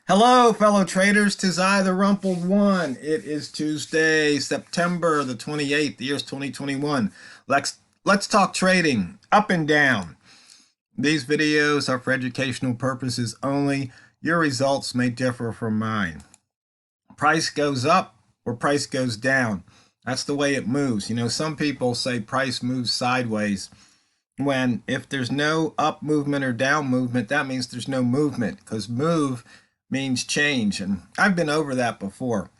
Hello, fellow traders. 'Tis I, the Rumpled One. It is Tuesday, September the 28th, the year's 2021. Let's talk trading up and down. These videos are for educational purposes only. Your results may differ from mine. Price goes up or price goes down. That's the way it moves. Some people say price moves sideways, when if there's no up movement or down movement, that means there's no movement, because move means change. And I've been over that before.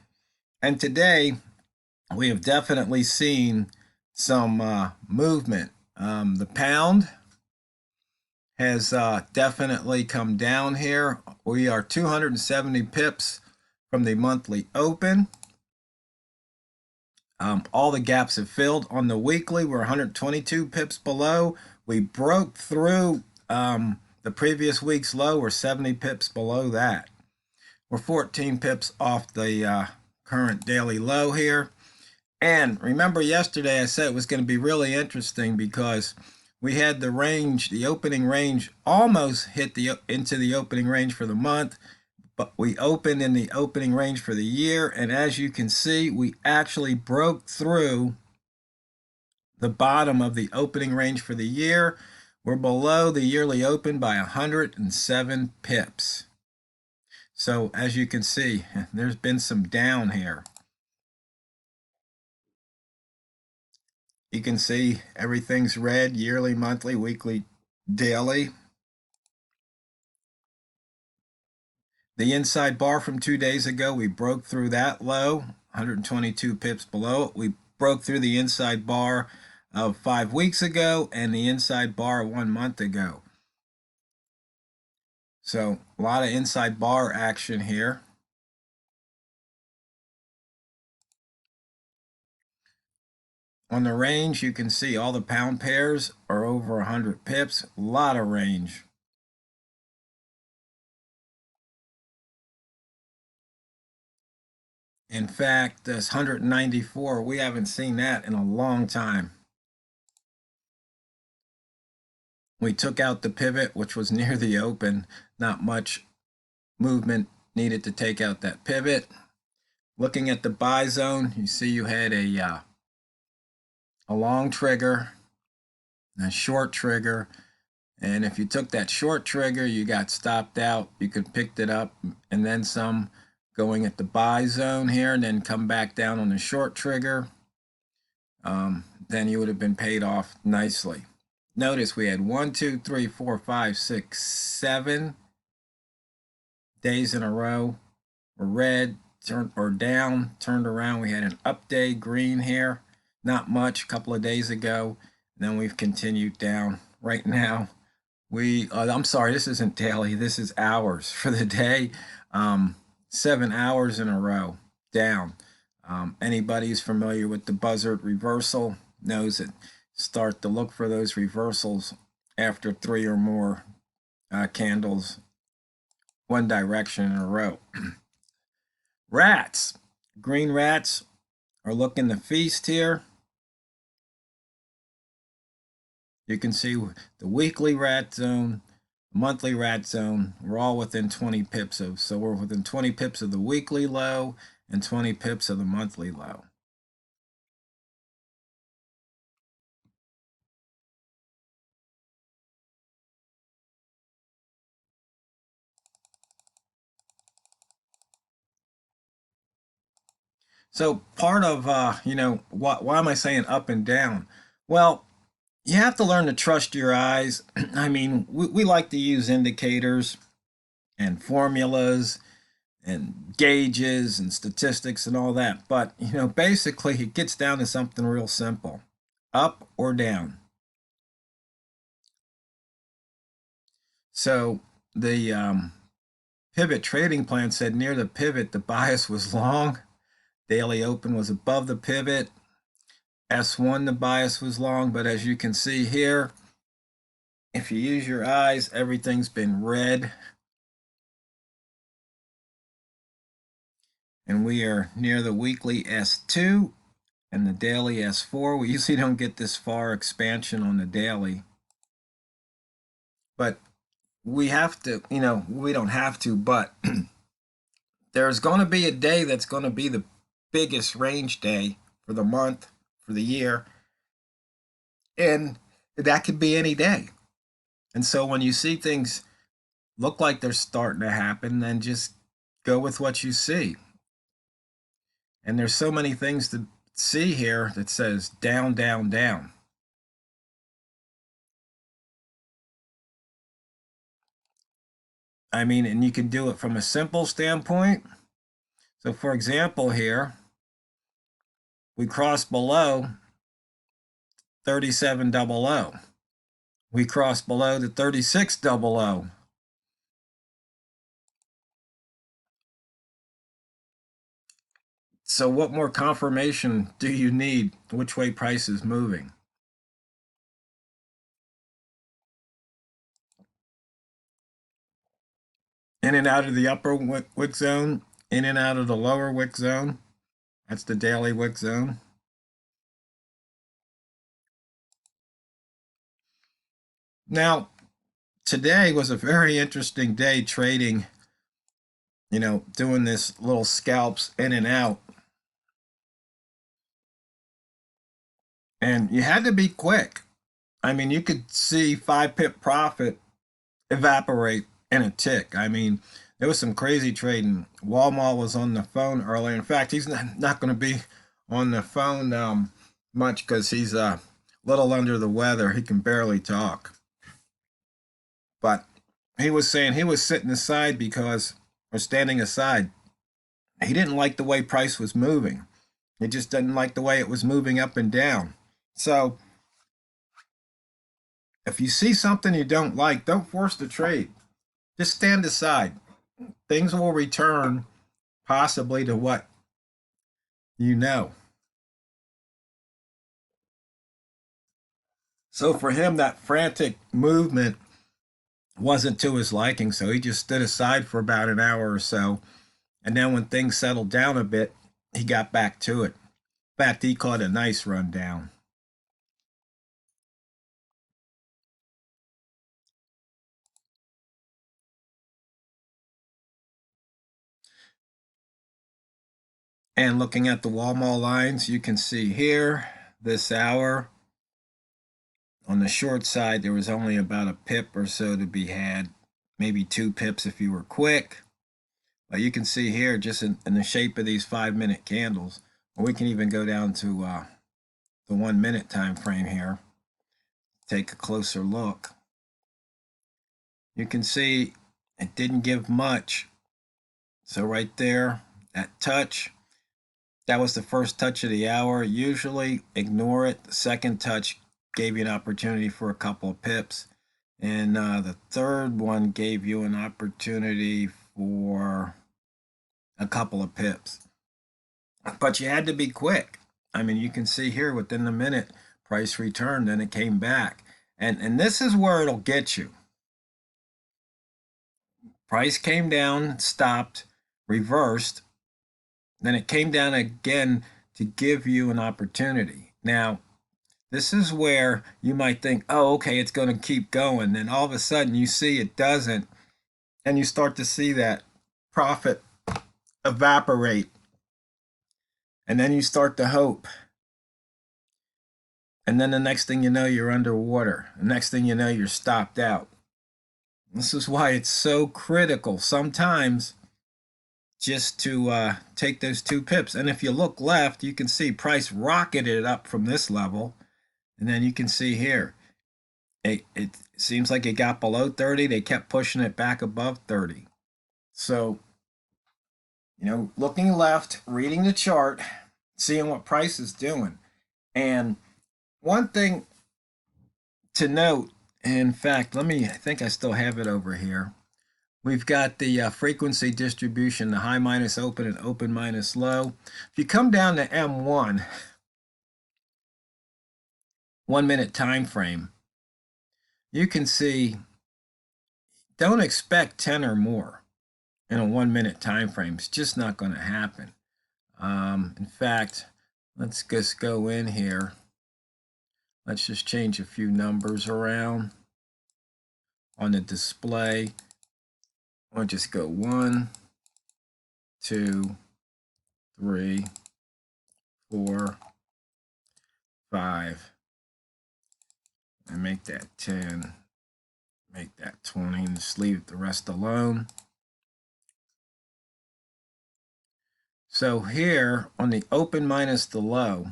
And today we have definitely seen some movement. The pound has definitely come down here. We are 270 pips from the monthly open. All the gaps have filled. On the weekly, we're 122 pips below. We broke through the previous week's low. We're 70 pips below that. We're 14 pips off the current daily low here. And remember yesterday I said it was going to be really interesting because we had the range, the opening range almost hit into the opening range for the month, but we opened in the opening range for the year. And as you can see, we actually broke through the bottom of the opening range for the year. We're below the yearly open by 107 pips. So as you can see, there's been some down here. You can see everything's red: yearly, monthly, weekly, daily. The inside bar from 2 days ago, we broke through that low, 122 pips below it. We broke through the inside bar of 5 weeks ago and the inside bar 1 month ago. So a lot of inside bar action here. On the range, you can see all the pound pairs are over 100 pips. A lot of range. In fact, this 194, we haven't seen that in a long time. We took out the pivot, which was near the open. Not much movement needed to take out that pivot. Looking at the buy zone, you see you had a long trigger, a short trigger. And if you took that short trigger, you got stopped out. You could picked it up and then some, going at the buy zone here, and then come back down on the short trigger. Then you would have been paid off nicely. Notice we had 1, 2, 3, 4, 5, 6, 7 days in a row were red, down, turned around. We had an up day, green here, not much, a couple of days ago. Then we've continued down. Right now, I'm sorry, this isn't daily, this is hours for the day. 7 hours in a row down. Anybody who's familiar with the buzzard reversal knows that start to look for those reversals after 3 or more candles one direction in a row. Rats, green rats are looking to feast here. You can see the weekly rat zone, monthly rat zone, we're all within 20 pips of, so we're within 20 pips of the weekly low and 20 pips of the monthly low. So part of, why am I saying up and down? Well, you have to learn to trust your eyes. I mean, we like to use indicators and formulas and gauges and statistics and all that. But, basically it gets down to something real simple: up or down. So the pivot trading plan said near the pivot, the bias was long. Daily open was above the pivot. S1, the bias was long. But as you can see here, if you use your eyes, everything's been red. And we are near the weekly S2 and the daily S4. We usually don't get this far expansion on the daily, but we have to, we don't have to, but there's going to be a day that's going to be the biggest range day for the month, for the year, and that could be any day. And so when you see things look like they're starting to happen, then just go with what you see. And there's so many things to see here that says down, down, down. I mean, and you can do it from a simple standpoint. So for example, here, we cross below 3700. We cross below the 3600. So what more confirmation do you need which way price is moving? In and out of the upper wick zone, in and out of the lower wick zone. That's the daily wick zone. Now, today was a very interesting day trading, doing this little scalps in and out. And you had to be quick. I mean, you could see 5-pip profit evaporate in a tick. I mean, there was some crazy trading. Walmart was on the phone earlier. In fact, he's not going to be on the phone much because he's a little under the weather. He can barely talk. But he was saying he was sitting aside or standing aside. He didn't like the way price was moving. He just didn't like the way it was moving up and down. So if you see something you don't like, don't force the trade. Just stand aside. Things will return possibly to what you know. So for him, that frantic movement wasn't to his liking. So he just stood aside for about an hour or so. And then when things settled down a bit, he got back to it. In fact, he caught a nice run down. And looking at the Walmart lines, you can see here this hour on the short side, there was only about a pip or so to be had, maybe 2 pips if you were quick. But you can see here, just in the shape of these 5-minute candles, or we can even go down to the 1-minute time frame here, take a closer look. You can see it didn't give much. So right there, that touch, that was the first touch of the hour. Usually ignore it. The second touch gave you an opportunity for a couple of pips. And the third one gave you an opportunity for a couple of pips. But you had to be quick. I mean, you can see here within the minute, price returned and it came back. And this is where it'll get you. Price came down, stopped, reversed, then it came down again to give you an opportunity. Now, this is where you might think, oh, okay, it's going to keep going. Then all of a sudden you see it doesn't, and you start to see that profit evaporate. And then you start to hope. And then the next thing you know, you're underwater. The next thing you know, you're stopped out. This is why it's so critical sometimes just to take those 2 pips. And if you look left, you can see price rocketed up from this level. And then you can see here, it seems like it got below 30. They kept pushing it back above 30. So, looking left, reading the chart, seeing what price is doing. And one thing to note, in fact, I think I still have it over here. We've got the frequency distribution, the high minus open and open minus low. If you come down to M1, 1-minute time frame, you can see, don't expect 10 or more in a 1-minute time frame. It's just not going to happen. In fact, let's just go in here. Let's just change a few numbers around on the display. I'll just go 1, 2, 3, 4, 5, and make that 10, make that 20, and just leave the rest alone. So here on the open minus the low,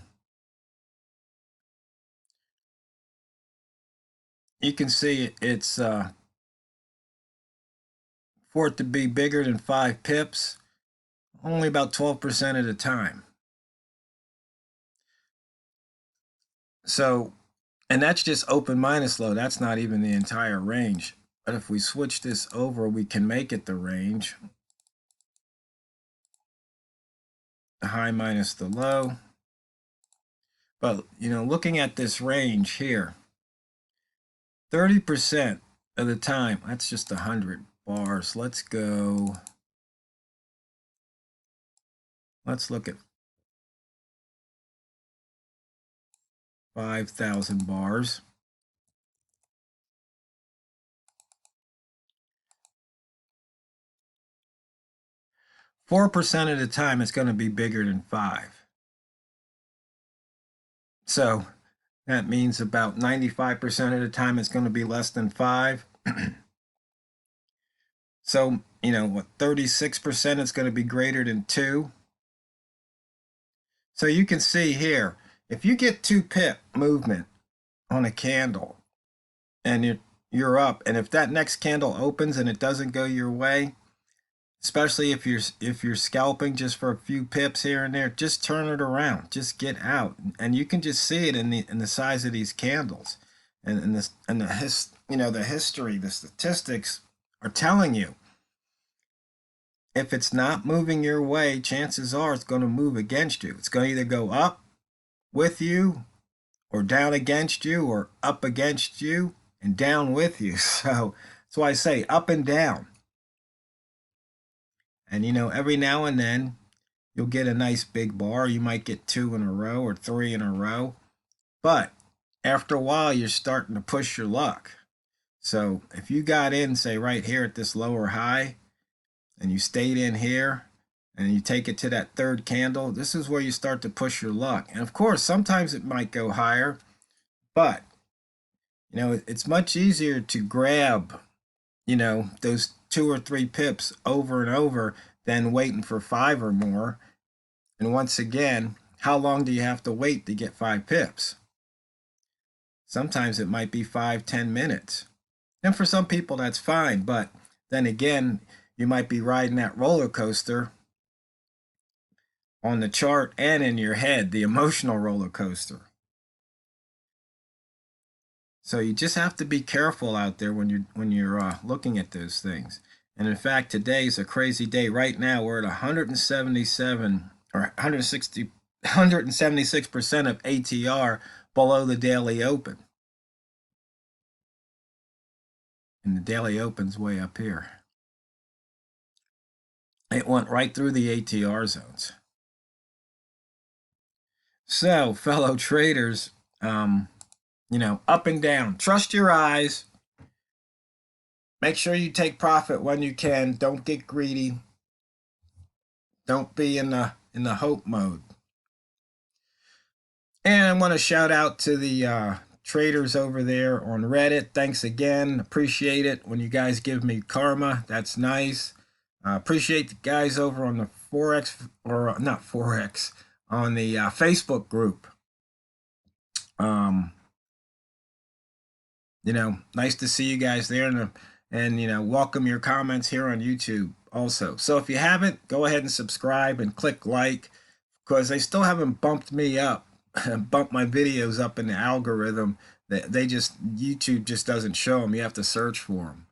you can see it's for it to be bigger than 5 pips, only about 12% of the time. So, and that's just open minus low. That's not even the entire range. But if we switch this over, we can make it the range. The high minus the low. But, you know, looking at this range here, 30% of the time, that's just 100 bars. Let's go. Let's look at 5,000 bars. %4 of the time, it's going to be bigger than 5. So that means about 95% of the time, it's going to be less than 5. So, you know, what, 36% is going to be greater than 2. So you can see here, if you get 2 pip movement on a candle and you're up, and if that next candle opens and it doesn't go your way, especially if you're scalping just for a few pips here and there, just turn it around, just get out, and you can just see it in the size of these candles, and the history, the statistics are telling you if it's not moving your way, chances are it's going to move against you. It's going to either go up with you or down against you or up against you and down with you. So that's why I say up and down. And, you know, every now and then you'll get a nice big bar. You might get 2 in a row or 3 in a row. But after a while, you're starting to push your luck. So if you got in, say, right here at this lower high, and you stayed in here, and you take it to that third candle, this is where you start to push your luck. And of course, sometimes it might go higher, but, you know, it's much easier to grab, you know, those 2 or 3 pips over and over than waiting for 5 or more. And once again, how long do you have to wait to get 5 pips? Sometimes it might be 5-10 minutes. And for some people, that's fine. But then again, you might be riding that roller coaster on the chart and in your head, the emotional roller coaster. So you just have to be careful out there when you're looking at those things. And in fact, today is a crazy day. Right now, we're at 177 or 160, 176% of ATR below the daily open. And the daily open's way up here. It went right through the ATR zones. So, fellow traders, you know, up and down. Trust your eyes. Make sure you take profit when you can. Don't get greedy. Don't be in the hope mode. And I want to shout out to the traders over there on Reddit. Thanks again. Appreciate it when you guys give me karma. That's nice. Appreciate the guys over on the FOREX, or not FOREX, on the Facebook group. You know, nice to see you guys there, and you know, welcome your comments here on YouTube also. So if you haven't, go ahead and subscribe and click like, because they still haven't bumped me up, bumped my videos up in the algorithm. YouTube just doesn't show them. You have to search for them.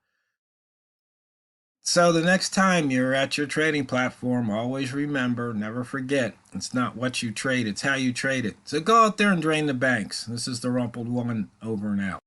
So the next time you're at your trading platform, always remember, never forget, it's not what you trade, it's how you trade it. So go out there and drain the banks. This is TheRumpledOne, over and out.